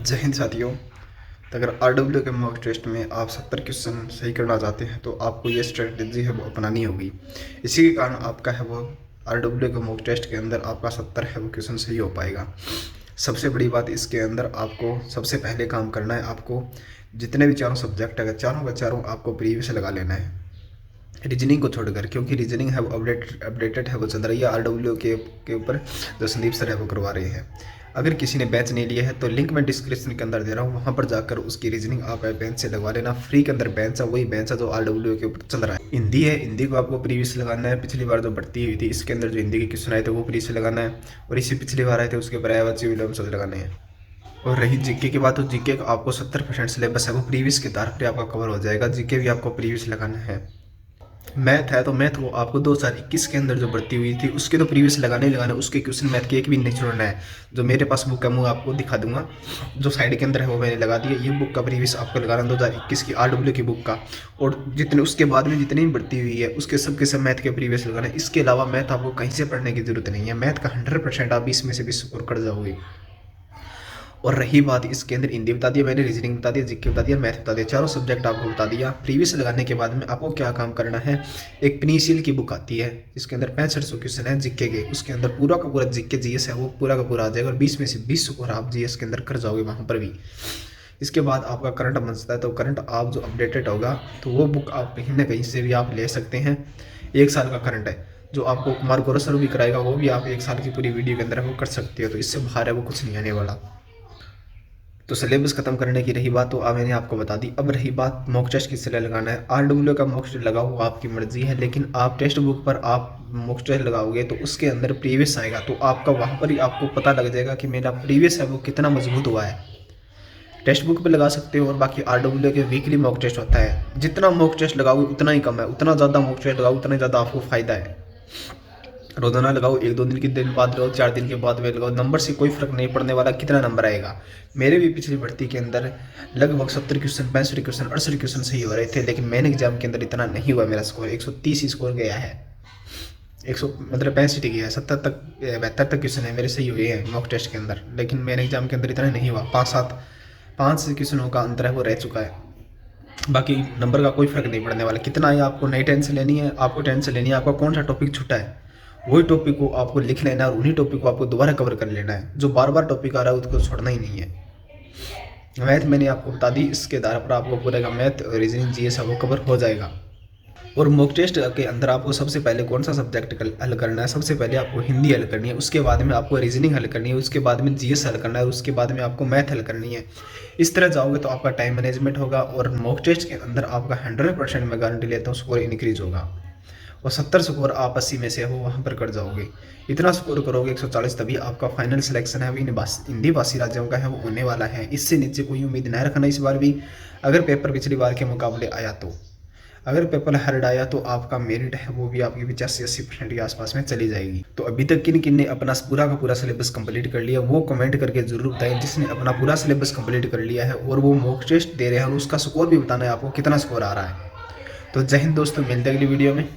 जय हिंद साथियों। तो अगर आरडब्ल्यू के मॉक टेस्ट में आप 70 क्वेश्चन सही करना चाहते हैं तो आपको ये स्ट्रेटजी है वो अपनानी होगी। इसी के कारण आपका है वो आरडब्ल्यू के मॉक टेस्ट के अंदर आपका 70 है वो क्वेश्चन सही हो पाएगा। सबसे बड़ी बात इसके अंदर आपको सबसे पहले काम करना है, आपको जितने भी चारों सब्जेक्ट है चारों का चारों आपको प्रीवियस लगा लेना है रीजनिंग को छोड़कर, क्योंकि रीजनिंग है वो अपडेटेड है वो चल रही है आरडब्ल्यू के ऊपर जो संदीप सर है वो करवा रहे हैं। अगर किसी ने बैच नहीं लिया है तो लिंक मैं डिस्क्रिप्शन के अंदर दे रहा हूँ, वहाँ पर जाकर उसकी रीजनिंग आप बेंच से लगवा लेना। फ्री के अंदर बेंच है, वही बेंच है जो आरडब्ल्यू के ऊपर चल रहा है। हिंदी है, हिंदी को आपको प्रीवियस लगाना है। पिछली बार जो भर्ती हुई थी इसके अंदर जो हिंदी के क्वेश्चन आए थे वो प्रीवियस लगाना है, और इसी पिछली बार आए थे उसके पर्यायवाची विलोम लगाने हैं। और रही जीके की बात, तो जीके का आपको 70% सिलेबस है वो प्रीवियस के आधार पर आपका कवर हो जाएगा। जीके भी आपको प्रीवियस लगाना है। मैथ है तो मैथ को आपको 2021 के अंदर जो भर्ती हुई थी उसके तो प्रीवियस लगाने ही लगाना है, उसके क्वेश्चन मैथ के एक भी नहीं छोड़ना है। जो मेरे पास बुक है वो आपको दिखा दूंगा, जो साइड के अंदर है वो मैंने लगा दिया। ये बुक का प्रीवियस आपको लगाना है 2021 की आरडब्ल्यू की बुक का, और जितने उसके बाद में जितनी भी भर्ती हुई है उसके सब मैथ के प्रीवियस लगाना है। इसके अलावा मैथ आपको कहीं से पढ़ने की जरूरत नहीं है। मैथ का 100% आप 20 में से 20 स्कोर कर जाओगे। और रही बात इसके अंदर, हिंदी बता दिया मैंने, रीजनिंग बता दिया, जीके बता दिया, मैथ बता दिया, चारों सब्जेक्ट आपको बता दिया। प्रीवियस लगाने के बाद में आपको क्या काम करना है, एक पेनिसिल की बुक आती है जिसके अंदर 6500 क्वेश्चन है जीके के, उसके अंदर पूरा का पूरा जीके जीएस है वो पूरा का पूरा आ जाएगा, और 20 में से 20 स्कोर आप जीएस के अंदर कर जाओगे वहाँ पर भी। इसके बाद आपका करंट बनता है, तो करंट आप जो अपडेटेड होगा तो वो बुक आप कहीं ना कहीं से भी आप ले सकते हैं। 1 साल का करंट है जो आपको कुमार गौरव सर भी कराएगा, वो भी आप 1 साल की पूरी वीडियो के अंदर वो कर सकते हो। तो इससे बाहर है वो कुछ नहीं आने वाला। तो सिलेबस खत्म करने की रही बात, तो अब मैंने आपको बता दी। अब रही बात मॉक टेस्ट किस तरह लगाना है। आरडब्ल्यू का मॉक टेस्ट लगाओ वो आपकी मर्जी है, लेकिन आप टेक्स्ट बुक पर आप मॉक टेस्ट लगाओगे तो उसके अंदर प्रीवियस आएगा, तो आपका वहाँ पर ही आपको पता लग जाएगा कि मेरा प्रीवियस है वो कितना मजबूत हुआ है। टेक्स्ट बुक पर लगा सकते हो, और बाकी आरडब्ल्यू के वीकली मॉक टेस्ट होता है। जितना मॉक टेस्ट लगाओगे उतना ही कम है, उतना ज़्यादा मॉक टेस्ट लगाओ उतना ज़्यादा आपको फायदा है। रोजाना लगाओ, 1-2 दिन के दिन बाद लगाओ, 4 दिन के बाद में लगाओ, नंबर से कोई फर्क नहीं पड़ने वाला कितना नंबर आएगा। मेरे भी पिछली भर्ती के अंदर लगभग 70 क्वेश्चन, 65 क्वेश्चन, 68 क्वेश्चन सही हो रहे थे, लेकिन मेन एग्जाम के अंदर इतना नहीं हुआ। मेरा स्कोर 130 ही स्कोर गया है, 100 मतलब 65 गया है। 70 तक 72 तक क्वेश्चन है मेरे सही हुए हैं मॉक टेस्ट के अंदर, लेकिन मेन एग्जाम के अंदर इतना नहीं हुआ। 5 क्वेश्चनों का अंतर है वो रह चुका है। बाकी नंबर का कोई फर्क नहीं पड़ने वाला। कितना है आपको नहीं टेंशन लेनी है, आपको टेंशन लेनी है आपका कौन सा टॉपिक छूटा है, वही टॉपिक को आपको लिख लेना है, और उन्हीं टॉपिक को आपको दोबारा कवर कर लेना है। जो बार बार टॉपिक आ रहा है उसको छोड़ना ही नहीं है। मैथ मैंने आपको बता दी, इसके आधार पर आपको पूरा मैथ, रीजनिंग, जीएस वो कवर हो जाएगा। और मॉक टेस्ट के अंदर आपको सबसे पहले कौन सा सब्जेक्ट हल करना है, सबसे पहले आपको हिंदी हल करनी है, उसके बाद में आपको रीजनिंग हल करनी है, उसके बाद में जीएस हल करना है, उसके बाद में आपको मैथ हल करनी है। इस तरह जाओगे तो आपका टाइम मैनेजमेंट होगा, और मॉक टेस्ट के अंदर आपका 100% मैं गारंटी लेता हूँ स्कोर इंक्रीज होगा। और 70 स्कोर आप 80 में से हो वहाँ पर कर जाओगे। इतना स्कोर करोगे 140, तभी आपका फाइनल सिलेक्शन है वो हिंदी भाषी राज्यों का है वो होने वाला है। इससे नीचे कोई उम्मीद न रखना इस बार भी। अगर पेपर पिछली बार के मुकाबले आया तो, अगर पेपर हार्ड आया तो आपका मेरिट है वो भी आपकी 85-80% के आसपास में चली जाएगी। तो अभी तक किन किन ने अपना पूरा का पूरा सिलेबस कंप्लीट कर लिया वो कमेंट करके जरूर बताएं। जिसने अपना पूरा सिलेबस कंप्लीट कर लिया है और वो मॉक टेस्ट दे रहे हैं, और उसका स्कोर भी बताना है आपको कितना स्कोर आ रहा है। तो जय हिंद दोस्तों, मिलते हैं अगली वीडियो में।